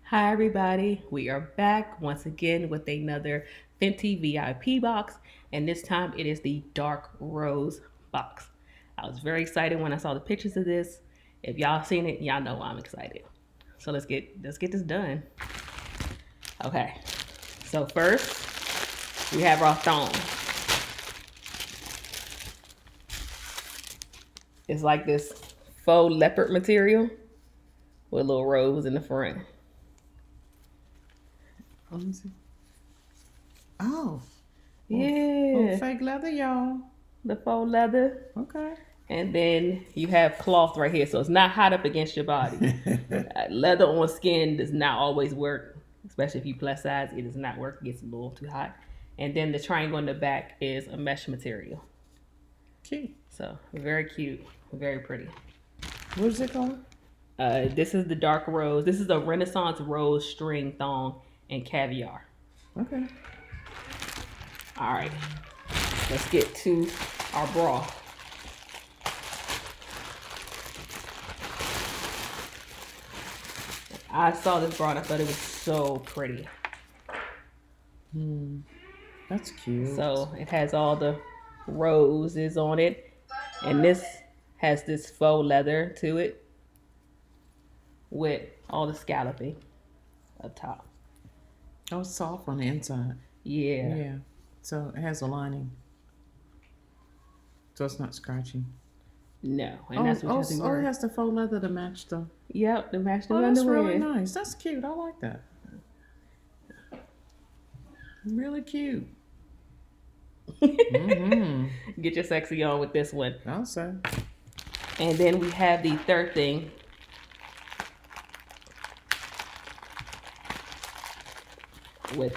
Hi, everybody. We are back once again with another Fenty VIP box, and this time it is the dark rose box. I was very excited when I saw the pictures of this. If y'all seen it, y'all know I'm excited. So let's get this done. Okay. So first we have our thong. It's like this faux leopard material with a little rose in the front. Let me see. Oh, Yeah, fake leather, y'all. the faux leather. Okay. And then you have cloth right here, so it's not hot up against your body. Leather on skin does not always work, especially if you plus size. It does not work; it gets a little too hot. And then the triangle in the back is a mesh material. Cute. So very cute, very pretty. What is it called? This is the dark rose. This is a Renaissance rose string thong and caviar. Okay. All right, let's get to our bra. I saw this bra and I thought it was so pretty. Hmm. That's cute. So it has all the roses on it, and this has this faux leather to it with all the scalloping up top. Oh, it's soft on the inside. Yeah. Yeah. So it has a lining, so it's not scratchy. No, and Oh, that's what you oh, have to oh, it wear. has the faux leather to match the. Yep, to match the Oh, that's really underwear. nice. That's cute. I like that. Really cute. Mm-hmm. Get your sexy on with this one. I'll say. And then we have the third thing, which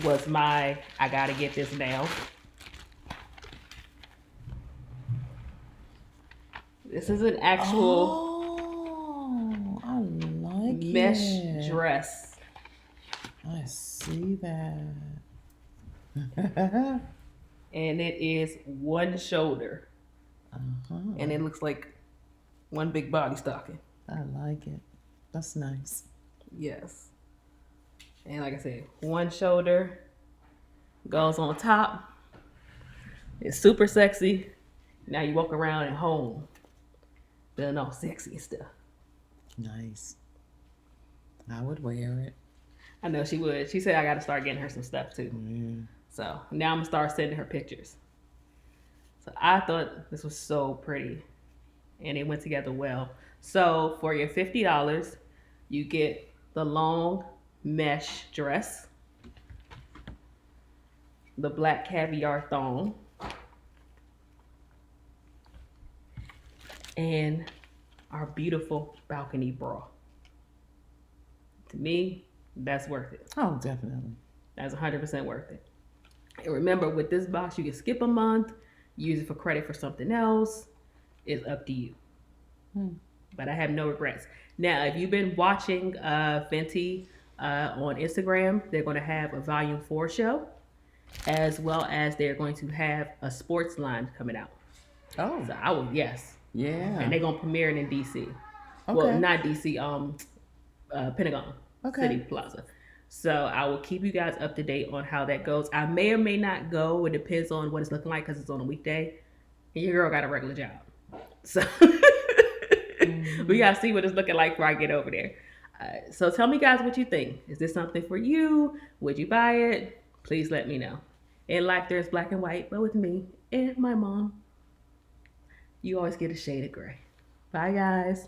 was my I gotta get this now. This is an actual Oh, I like mesh it. dress. I see that. And it is one shoulder, and Uh-huh. it looks like one big body stocking. I like it. That's nice. Yes, and like I said, one shoulder goes on top. It's super sexy. Now you walk around at home feeling all sexy and stuff. Nice. I would wear it. I know she would. She said I got to start getting her some stuff too. Yeah. So now I'm gonna start sending her pictures. So I thought this was so pretty, and it went together well. So for your $50, you get the long mesh dress, the black caviar thong, and our beautiful balcony bra. To me, that's worth it. Oh, definitely. That's 100% worth it. And remember, with this box, you can skip a month, use it for credit for something else. It's up to you. Hmm. But I have no regrets. Now, if you've been watching Fenty on Instagram, they're going to have a Volume 4 show, as well as they're going to have a sports line coming out. Oh, So I will, yes. And yeah. they're going to premiere it in DC. Well, Okay. not DC, Pentagon Okay. City Plaza. So I will keep you guys up to date on how that goes. I may or may not go. It depends on what it's looking like because it's on a weekday. And your girl got a regular job. So we Mm-hmm. gotta see what it's looking like before I get over there. So tell me, guys, what you think. Is this something for you? Would you buy it? Please let me know. In life, there's black and white, but with me and my mom, you always get a shade of gray. Bye, guys.